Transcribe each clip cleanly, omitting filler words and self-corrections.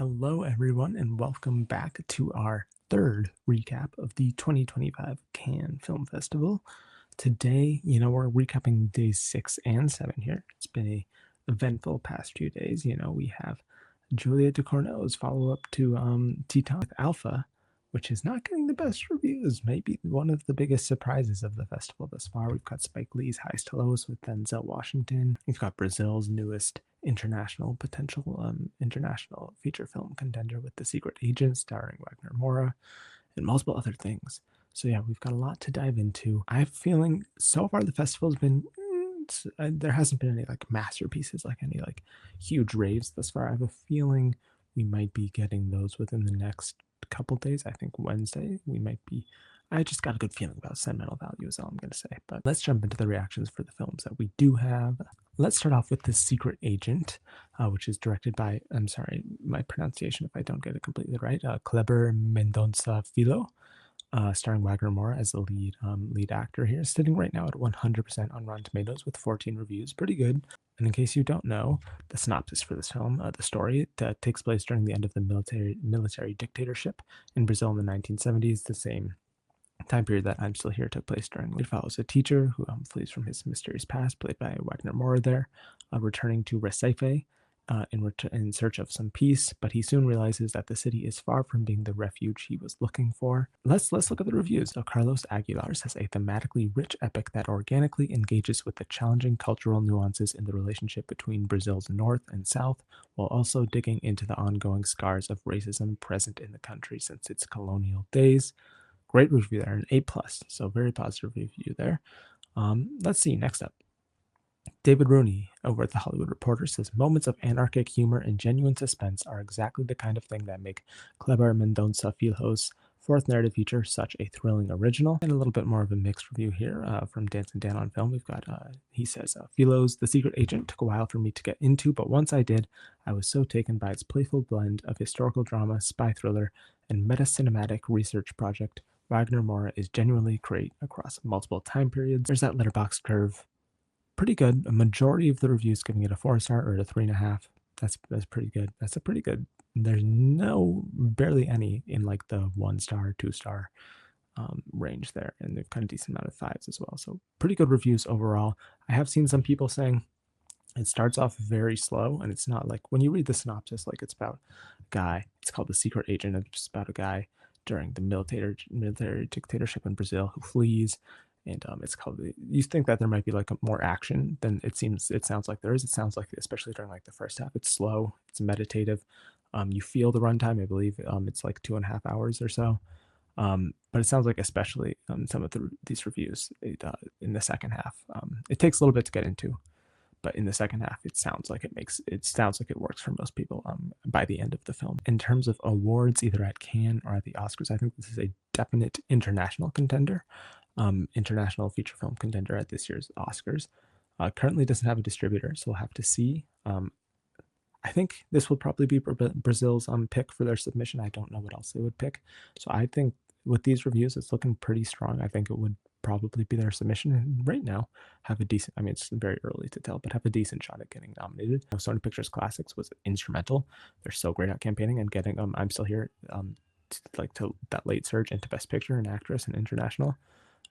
Hello, everyone, and welcome back to our third recap of the 2025 Cannes Film Festival. Today, we're recapping days 6 and 7 here. It's been a eventful past few days. We have Julia Ducournau's follow up to Teton with Alpha, which is not getting the best reviews. Maybe one of the biggest surprises of the festival thus far. We've got Spike Lee's Highest to Lowest with Denzel Washington. We've got Brazil's newest international feature film contender with The Secret Agent starring Wagner Moura and multiple other things. So yeah, we've got a lot to dive into. I have a feeling so far the festival's been there hasn't been any like masterpieces, like any like huge raves thus far. I have a feeling we might be getting those within the next couple days. I think Wednesday we might be. I just got a good feeling about sentimental value is all I'm going to say. But let's jump into the reactions for the films that we do have. Let's start off with The Secret Agent, which is directed by, I'm sorry, my pronunciation if I don't get it completely right, Kleber Mendonça Filho, starring Wagner Moura as the lead actor here, sitting right now at 100% on Rotten Tomatoes with 14 reviews. Pretty good. And in case you don't know, the synopsis for this film, the story takes place during the end of the military dictatorship in Brazil in the 1970s, the same time period that I'm Still Here took place during. It follows a teacher who flees from his mysterious past, played by Wagner Moura there, returning to Recife in search of some peace, but he soon realizes that the city is far from being the refuge he was looking for. Let's look at the reviews. So Carlos Aguilar says a thematically rich epic that organically engages with the challenging cultural nuances in the relationship between Brazil's north and south, while also digging into the ongoing scars of racism present in the country since its colonial days. Great review there, an A+, so very positive review there. Let's see, next up. David Rooney over at The Hollywood Reporter says moments of anarchic humor and genuine suspense are exactly the kind of thing that make Kleber Mendonça Filho's fourth narrative feature such a thrilling original. And a little bit more of a mixed review here from Dancing Dan on Film. We've got, he says, Filho's The Secret Agent took a while for me to get into, but once I did, I was so taken by its playful blend of historical drama, spy thriller, and meta-cinematic research project. Wagner Moura is genuinely great across multiple time periods. There's that letterbox curve. Pretty good. A majority of the reviews giving it a 4-star or a 3.5. That's pretty good. That's a pretty good. There's barely any in like the 1-star, 2-star range there, and they've kind of decent amount of 5s as well. So pretty good reviews overall. I have seen some people saying it starts off very slow, and it's not like when you read the synopsis, like it's about a guy. It's called The Secret Agent. It's just about a guy during the military dictatorship in Brazil who flees, and it's called. You think that there might be like more action than it sounds like there is. It sounds like, especially during like the first half, it's slow, it's meditative. You feel the runtime. I believe it's like 2.5 hours or so. But it sounds like, especially some of these reviews, in the second half, it takes a little bit to get into. But in the second half, it sounds like it works for most people by the end of the film. In terms of awards, either at Cannes or at the Oscars, I think this is a definite international contender, international feature film contender at this year's Oscars. Currently doesn't have a distributor, so we'll have to see. I think this will probably be Brazil's pick for their submission. I don't know what else they would pick. So I think with these reviews, it's looking pretty strong. I think it would probably be their submission, and right now have a decent, I mean, it's very early to tell, but have a decent shot at getting nominated. Sony Pictures Classics was instrumental. They're so great at campaigning and getting I'm Still Here to that late surge into Best Picture and Actress and International.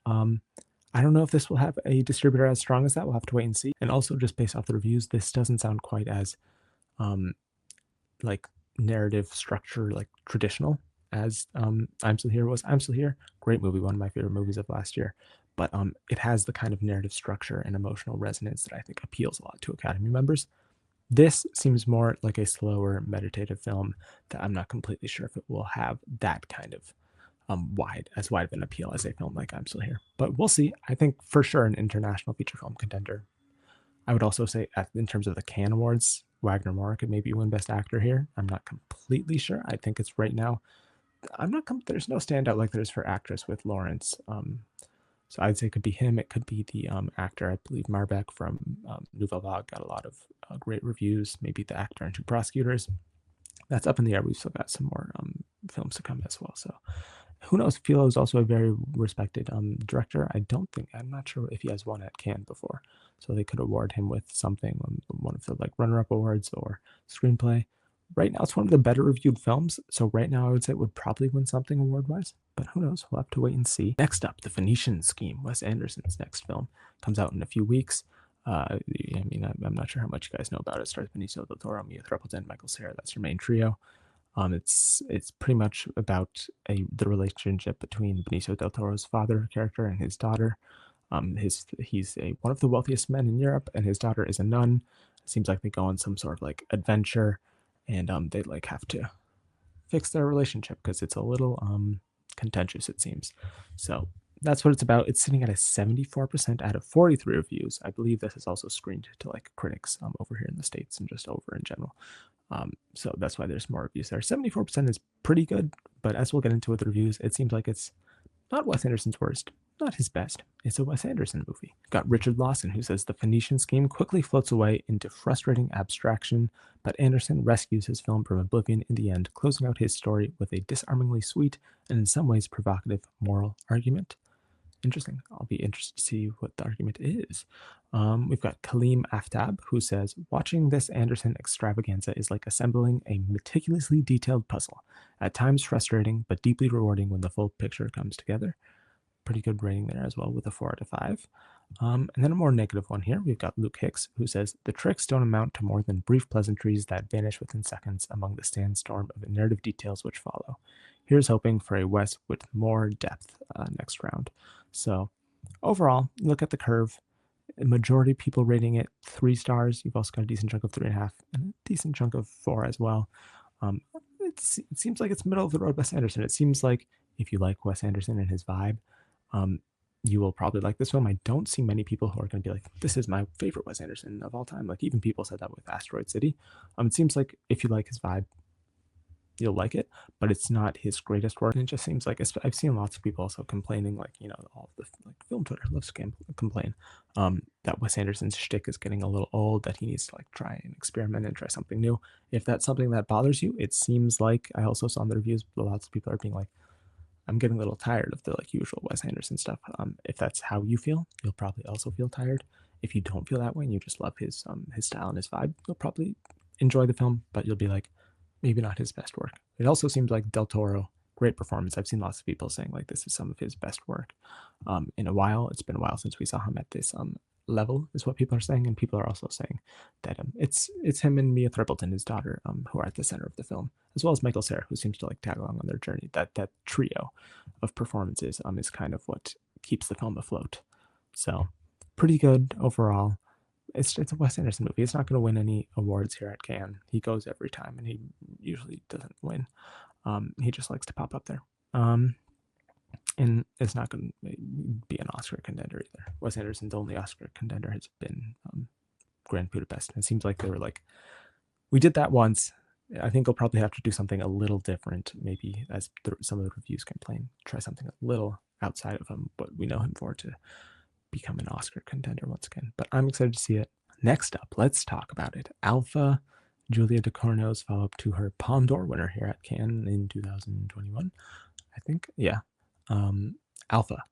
I don't know if this will have a distributor as strong as that. We'll have to wait and see. And also, just based off the reviews, this doesn't sound quite as like narrative structure, like traditional as I'm Still Here was. I'm Still Here, great movie, one of my favorite movies of last year, but it has the kind of narrative structure and emotional resonance that I think appeals a lot to Academy members. This seems more like a slower meditative film that I'm not completely sure if it will have that kind of wide of an appeal as a film like I'm Still Here, but we'll see. I think for sure an international feature film contender. I would also say, in terms of the Cannes Awards, Wagner Moura could maybe win Best Actor here. I'm not completely sure. I think it's right now. There's no standout like there is for actress with Lawrence. So I'd say it could be him. It could be the actor, I believe Marbeck from Nouvelle Vague got a lot of great reviews. Maybe the actor and Two Prosecutors. That's up in the air. We've still got some more films to come as well. So who knows? Philo is also a very respected director. I'm not sure if he has won at Cannes before. So they could award him with something, one of the like runner-up awards or screenplay. Right now, it's one of the better reviewed films. So right now, I would say it would probably win something award-wise, but who knows? We'll have to wait and see. Next up, The Phoenician Scheme, Wes Anderson's next film, comes out in a few weeks. I mean, I'm not sure how much you guys know about it. It stars Benicio del Toro, Mia Threppleton, Michael Cera. That's your main trio. It's pretty much about the relationship between Benicio del Toro's father character and his daughter. He's one of the wealthiest men in Europe, and his daughter is a nun. It seems like they go on some sort of like adventure, and they like have to fix their relationship because it's a little contentious, it seems. So that's what it's about. It's sitting at a 74% out of 43 reviews. I believe this is also screened to like critics over here in the States and just over in general. So that's why there's more reviews there. 74% is pretty good, but as we'll get into with the reviews, it seems like it's not Wes Anderson's worst, not his best. It's a Wes Anderson movie. Got Richard Lawson, who says the Phoenician Scheme quickly floats away into frustrating abstraction, but Anderson rescues his film from oblivion in the end, closing out his story with a disarmingly sweet and in some ways provocative moral argument. Interesting. I'll be interested to see what the argument is. We've got Kaleem Aftab, who says, watching this Anderson extravaganza is like assembling a meticulously detailed puzzle. At times frustrating, but deeply rewarding when the full picture comes together. Pretty good rating there as well with a 4 out of 5. And then a more negative one here. We've got Luke Hicks, who says, the tricks don't amount to more than brief pleasantries that vanish within seconds among the sandstorm of narrative details which follow. Here's hoping for a Wes with more depth next round. So overall, look at the curve. A majority of people rating it 3 stars. You've also got a decent chunk of 3.5 and a decent chunk of 4 as well. It seems like it's middle of the road Wes Anderson. It seems like if you like Wes Anderson and his vibe, you will probably like this film. I don't see many people who are going to be like, this is my favorite Wes Anderson of all time. Like even people said that with Asteroid City. It seems like if you like his vibe, you'll like it, but it's not his greatest work. And it just seems like I've seen lots of people also complaining, like all of the like film Twitter loves to complain that Wes Anderson's shtick is getting a little old, that he needs to like try and experiment and try something new. If that's something that bothers you, it seems like I also saw in the reviews lots of people are being like, I'm getting a little tired of the like usual Wes Anderson stuff. If that's how you feel, you'll probably also feel tired. If you don't feel that way and you just love his style and his vibe, you'll probably enjoy the film, but you'll be like, maybe not his best work. It also seems like Del Toro, great performance. I've seen lots of people saying like this is some of his best work in a while. It's been a while since we saw him at this level, is what people are saying, and people are also saying that it's him and Mia Threppleton, his daughter, who are at the center of the film, as well as Michael Cera, who seems to like tag along on their journey. That trio of performances is kind of what keeps the film afloat. So pretty good overall. It's a Wes Anderson movie. It's not going to win any awards here at Cannes. He goes every time, and he usually doesn't win. He just likes to pop up there. And it's not going to be an Oscar contender either. Wes Anderson's only Oscar contender has been Grand Budapest. And it seems like they were like, we did that once. I think he'll probably have to do something a little different, maybe as some of the reviews complain, try something a little outside of what we know him for to become an Oscar contender once again. But I'm excited to see it. Next up, let's talk about it. Alpha, Julia Ducournau's follow-up to her Palme d'Or winner here at Cannes in 2021, I think. Yeah. Alpha,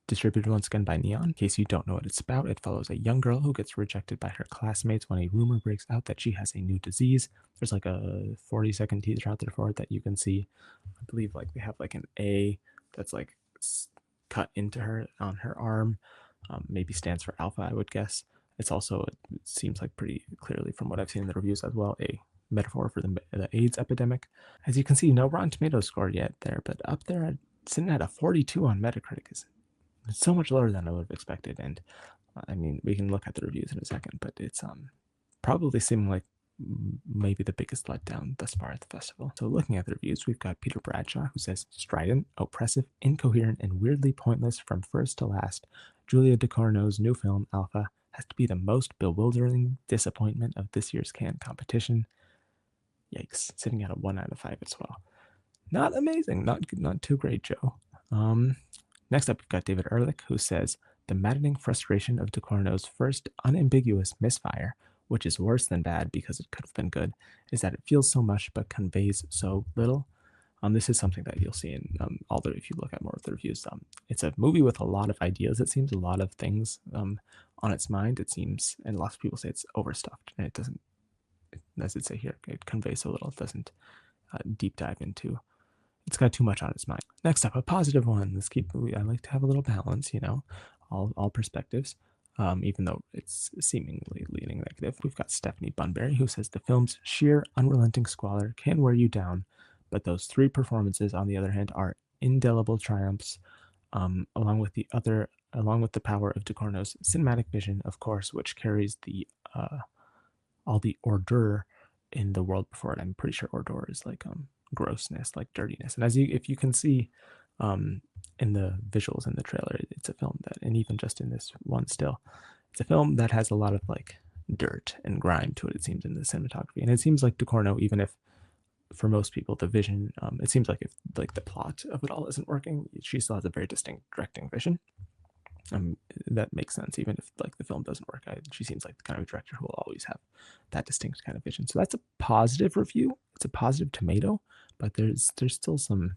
distributed once again by Neon. In case you don't know what it's about, it follows a young girl who gets rejected by her classmates when a rumor breaks out that she has a new disease. There's like a 40-second teaser out there for it that you can see. I believe like they have like an A that's like cut into her on her arm. Maybe stands for alpha, I would guess. It's also, it seems like pretty clearly from what I've seen in the reviews as well, a metaphor for the AIDS epidemic. As you can see, no Rotten Tomatoes score yet there, but up there, sitting at a 42 on Metacritic is so much lower than I would have expected. And I mean, we can look at the reviews in a second, but it's probably seeming like maybe the biggest letdown thus far at the festival. So looking at the reviews, we've got Peter Bradshaw, who says, strident, oppressive, incoherent, and weirdly pointless from first to last, Julia Ducournau's new film, Alpha, has to be the most bewildering disappointment of this year's Cannes competition. Yikes, sitting at a 1 out of 5 as well. Not amazing, not too great, Joe. Next up, we've got David Ehrlich, who says, the maddening frustration of Ducournau's first unambiguous misfire, which is worse than bad because it could have been good, is that it feels so much but conveys so little. This is something that you'll see in if you look at more of the reviews. It's a movie with a lot of ideas, it seems, a lot of things on its mind, it seems, and lots of people say it's overstuffed, and as it say here, it conveys so little. It doesn't deep dive into. It's got too much on its mind. Next up, a positive one. I like to have a little balance, all perspectives. Even though it's seemingly leaning negative. We've got Stephanie Bunbury, who says the film's sheer unrelenting squalor can wear you down, but those three performances, on the other hand, are indelible triumphs, along with the power of Ducorno's cinematic vision, of course, which carries the all the ordure in the world before it. I'm pretty sure ordure is like grossness, like dirtiness. And if you can see in the visuals in the trailer, it's a film that, and even just in this one still, it's a film that has a lot of like dirt and grime to it. It seems in the cinematography, and it seems like Ducorno, even if for most people the vision, it seems like if like the plot of it all isn't working, she still has a very distinct directing vision. That makes sense, even if like the film doesn't work. She seems like the kind of director who will always have that distinct kind of vision. So that's a positive review. It's a positive tomato, but there's still some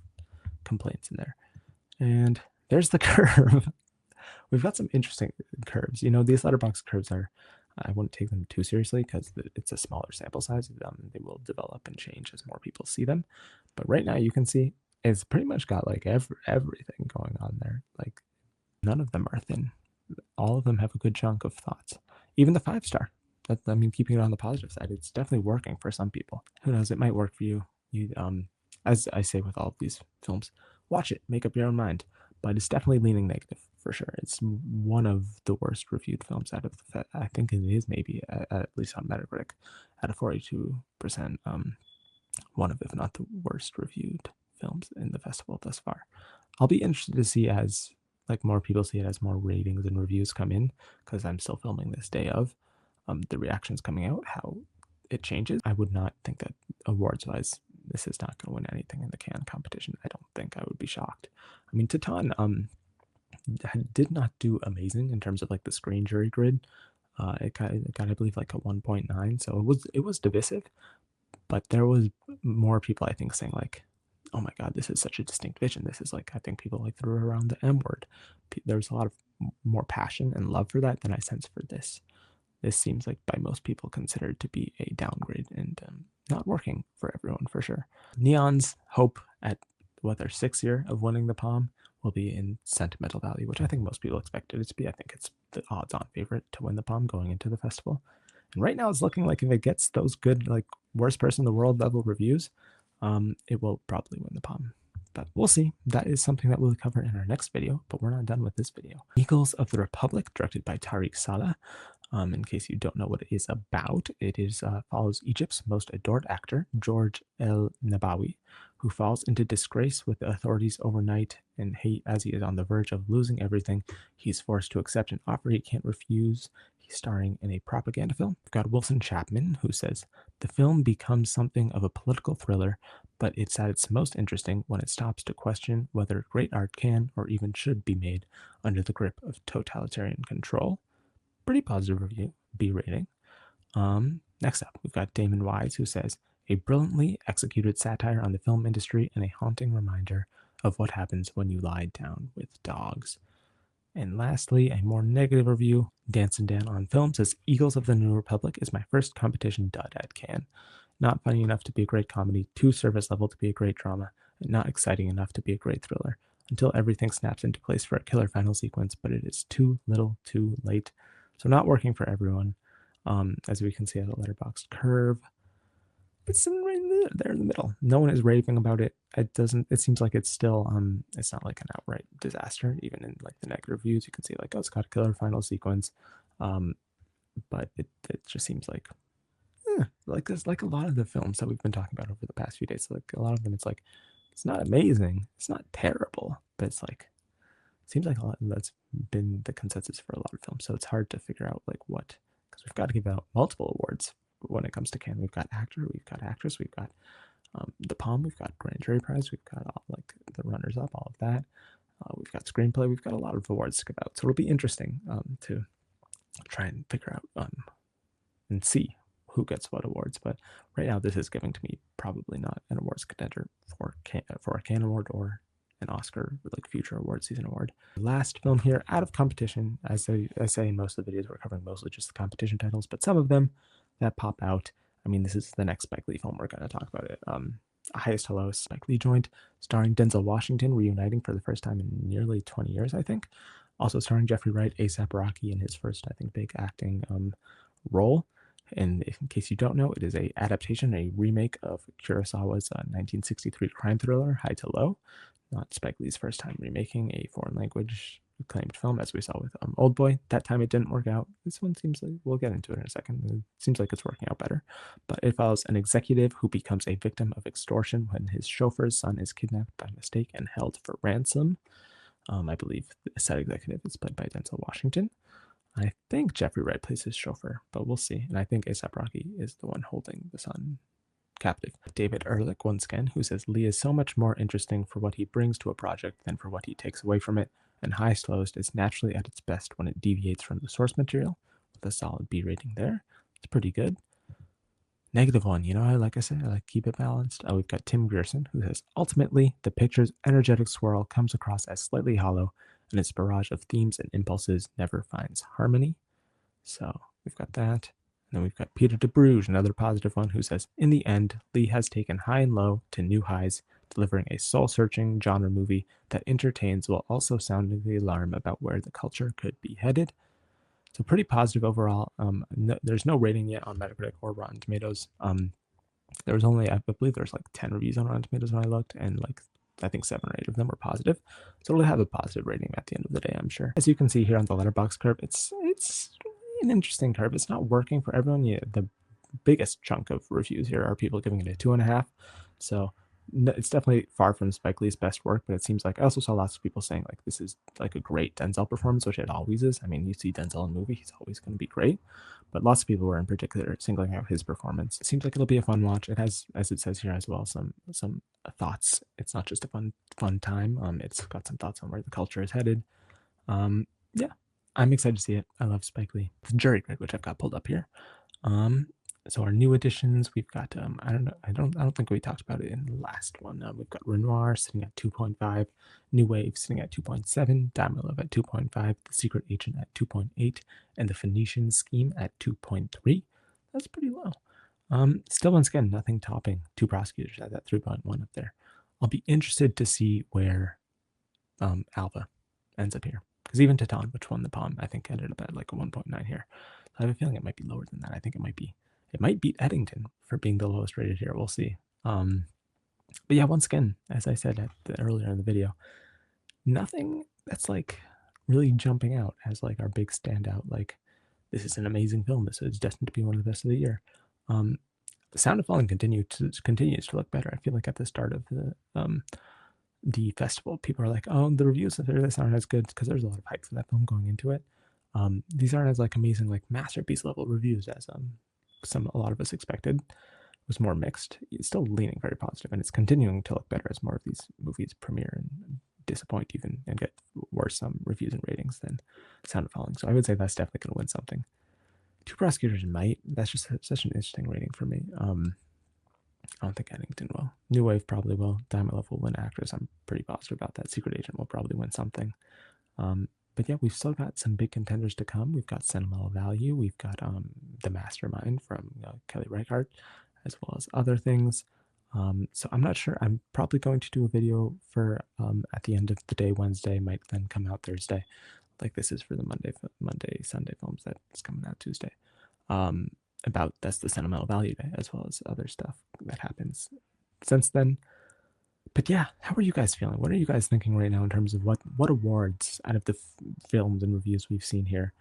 complaints in there. And there's the curve. We've got some interesting curves. These letterbox curves are, I wouldn't take them too seriously because it's a smaller sample size. They will develop and change as more people see them. But right now you can see it's pretty much got like everything going on there. Like none of them are thin. All of them have a good chunk of thoughts. Even the 5-star. Keeping it on the positive side, it's definitely working for some people. Who knows? It might work for you. As I say with all of these films, watch it, make up your own mind. But it's definitely leaning negative for sure. It's one of the worst reviewed films out of the. I think it is maybe at least on Metacritic, at a 42%. One of, if not the worst reviewed films in the festival thus far. I'll be interested to see as like more people see it, as more ratings and reviews come in, because I'm still filming this day of the reactions coming out, how it changes. I would not think that awards wise this is not going to win anything in the Cannes competition. I don't think. I would be shocked. Titan did not do amazing in terms of like the screen jury grid. It got I believe like a 1.9, so it was divisive, but there was more people I think saying like, oh my god, this is such a distinct vision. This is like, I think people like threw around the M word. There's a lot of more passion and love for that than I sense for this. This seems like by most people considered to be a downgrade and not working for everyone for sure. Neon's hope at their 6th year of winning the Palm will be in sentimental value, which I think most people expected it to be. I think it's the odds-on favorite to win the Palm going into the festival. And right now it's looking like if it gets those good, like worst person in the world level reviews, it will probably win the Palm. But we'll see. That is something that we'll cover in our next video, but we're not done with this video. Eagles of the Republic, directed by Tariq Saleh. In case you don't know what it is about, it follows Egypt's most adored actor, George El Nabawi, who falls into disgrace with the authorities overnight, and as he is on the verge of losing everything, he's forced to accept an offer he can't refuse. He's starring in a propaganda film. We've got Wilson Chapman, who says, the film becomes something of a political thriller, but it's at its most interesting when it stops to question whether great art can or even should be made under the grip of totalitarian control. Pretty positive review, B rating. Next up, we've got Damon Wise, who says, a brilliantly executed satire on the film industry and a haunting reminder of what happens when you lie down with dogs. And lastly, a more negative review, Dance and Dan on Film says, Eagles of the New Republic is my first competition dud at Cannes. Not funny enough to be a great comedy, too surface level to be a great drama, and not exciting enough to be a great thriller, until everything snaps into place for a killer final sequence, but it is too little too late. So not working for everyone. As we can see at the letterboxd curve, it's right there in the middle. No one is raving about it. It seems like it's still it's not like an outright disaster. Even in like the negative reviews, you can see like, oh, it's got a killer final sequence. But it just seems like there's like a lot of the films that we've been talking about over the past few days. Like a lot of them, it's like, it's not amazing, it's not terrible, but it's like, it seems like a lot that's been the consensus for a lot of films. So it's hard to figure out like what, because we've got to give out multiple awards when it comes to Cannes. We've got actor, we've got actress, we've got the Palm, we've got Grand Jury Prize, we've got all, like the runners up, all of that. We've got screenplay, we've got a lot of awards to give out. So it'll be interesting to try and figure out and see who gets what awards. But right now, this is giving to me probably not an awards contender for a Cannes award or an Oscar, like future award season award. Last film here out of competition. As I say in most of the videos, we're covering mostly just the competition titles, but some of them that pop out. I mean, this is the next Spike Lee film we're going to talk about it. Highest to Lowest Spike Lee joint, starring Denzel Washington reuniting for the first time in nearly 20 years, I think. Also starring Jeffrey Wright, A$AP Rocky in his first, I think, big acting role. And in case you don't know, it is a adaptation, a remake of Kurosawa's 1963 crime thriller, High to Low. Not Spike Lee's first time remaking a foreign language acclaimed film, as we saw with Old Boy. That time it didn't work out. This one seems like, we'll get into it in a second. It seems like it's working out better. But it follows an executive who becomes a victim of extortion when his chauffeur's son is kidnapped by mistake and held for ransom. I believe the said executive is played by Denzel Washington. I think Jeffrey Wright plays his chauffeur, but we'll see. And I think A$AP Rocky is the one holding the son captive. David Ehrlich once again, who says Lee is so much more interesting for what he brings to a project than for what he takes away from it, and Highest to Lowest is naturally at its best when it deviates from the source material, with a solid B rating there. It's pretty good. -1, like I said, I like keep it balanced. We've got Tim Grierson, who says, ultimately, the picture's energetic swirl comes across as slightly hollow, and its barrage of themes and impulses never finds harmony. So we've got that. And then we've got Peter de Bruges, another positive one, who says, in the end, Lee has taken high and low to new highs, delivering a soul-searching genre movie that entertains while also sounding the alarm about where the culture could be headed. So pretty positive overall. There's no rating yet on Metacritic or Rotten Tomatoes. There was only, I believe there's like 10 reviews on Rotten Tomatoes when I looked, and like I think 7 or 8 of them were positive. So it'll have a positive rating at the end of the day, I'm sure. As you can see here on the letterbox curve, it's an interesting curve. It's not working for everyone. The biggest chunk of reviews here are people giving it a 2.5. So it's definitely far from Spike Lee's best work, but it seems like I also saw lots of people saying like this is like a great Denzel performance, which it always is. I mean, you see Denzel in a movie, he's always going to be great. But lots of people were in particular singling out his performance. It seems like it'll be a fun watch. It has, as it says here as well, some thoughts. It's not just a fun time. It's got some thoughts on where the culture is headed. Yeah, I'm excited to see it. I love Spike Lee. The jury grid, which I've got pulled up here. So our new additions, we've got I don't think we talked about it in the last one. We've got Renoir sitting at 2.5, New Wave sitting at 2.7, Diamond Love at 2.5, The Secret Agent at 2.8, and The Phoenician Scheme at 2.3. That's pretty low. Still, once again, nothing topping Two Prosecutors at that 3.1 up there. I'll be interested to see where Alva ends up here, because even Titan, which won the Palm, I think ended up at like a 1.9 here. I have a feeling it might be lower than that. I think it might beat Eddington for being the lowest rated here. We'll see. But yeah, once again, as I said earlier in the video, nothing that's like really jumping out as like our big standout. Like, this is an amazing film. This is destined to be one of the best of the year. The Sound of Falling continues to look better. I feel like at the start of the festival, people are like, oh, the reviews of this aren't as good, because there's a lot of hype for that film going into it. These aren't as like amazing, like masterpiece level reviews as a lot of us expected. It was more mixed. It's still leaning very positive, and it's continuing to look better as more of these movies premiere and disappoint even and get worse reviews and ratings than Sound of Falling. So I would say that's definitely going to win something. Two Prosecutors might. That's just such an interesting rating for me. I don't think Eddington will. New Wave probably will. Diamond Love will win actress. I'm pretty positive about that. Secret Agent will probably win something. But yeah, we've still got some big contenders to come. We've got Sentimental Value. We've got The Mastermind from Kelly Reichardt, as well as other things. So I'm not sure. I'm probably going to do a video for at the end of the day, Wednesday, might then come out Thursday. Like this is for the Monday, Sunday films that's coming out Tuesday. About that's the Sentimental Value Day, as well as other stuff that happens since then. But yeah, how are you guys feeling? What are you guys thinking right now in terms of what awards out of the films and reviews we've seen here?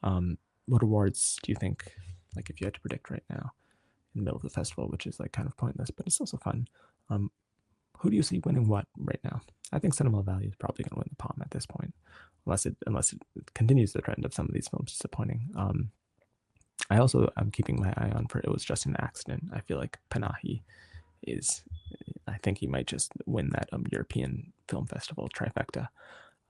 What awards do you think, like if you had to predict right now in the middle of the festival, which is like kind of pointless, but it's also fun. Who do you see winning what right now? I think Sentimental Value is probably going to win the Palm at this point, unless it continues the trend of some of these films disappointing. I'm keeping my eye on for It Was Just an Accident. I feel like Panahi I think he might just win that European Film Festival trifecta.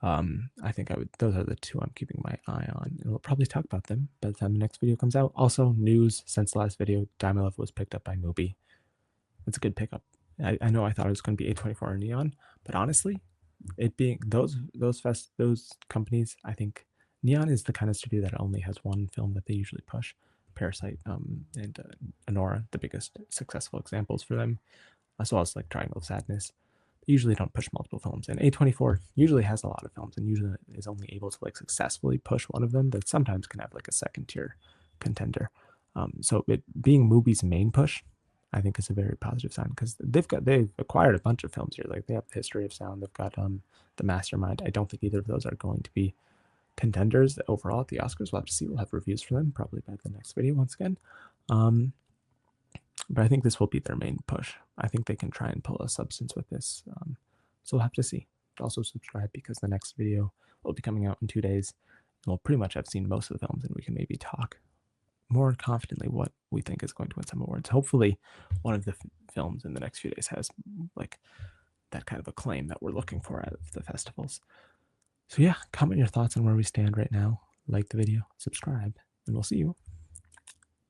I think those are the two I'm keeping my eye on, and we'll probably talk about them by the time the next video comes out. Also, news since the last video, Diamond Love was picked up by MUBI. It's a good pickup. I know I thought it was going to be A24 or Neon, but honestly, it being those companies, I think Neon is the kind of studio that only has one film that they usually push. Parasite, and Anora, the biggest successful examples for them, as well as like Triangle of Sadness. They usually don't push multiple films, and A24 usually has a lot of films, and usually is only able to like successfully push one of them. That sometimes can have like a second tier contender. So it being MUBI's main push, I think, is a very positive sign because they've acquired a bunch of films here. Like they have the History of Sound, they've got the Mastermind. I don't think either of those are going to be contenders overall at the Oscars. We'll have to see. We'll have reviews for them probably by the next video once again. But I think this will be their main push. I think they can try and pull a substance with this. So we'll have to see. Also subscribe because the next video will be coming out in 2 days. And we'll pretty much have seen most of the films and we can maybe talk more confidently what we think is going to win some awards. Hopefully one of the films in the next few days has like that kind of acclaim that we're looking for out of the festivals. So yeah, comment your thoughts on where we stand right now. Like the video, subscribe, and we'll see you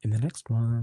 in the next one.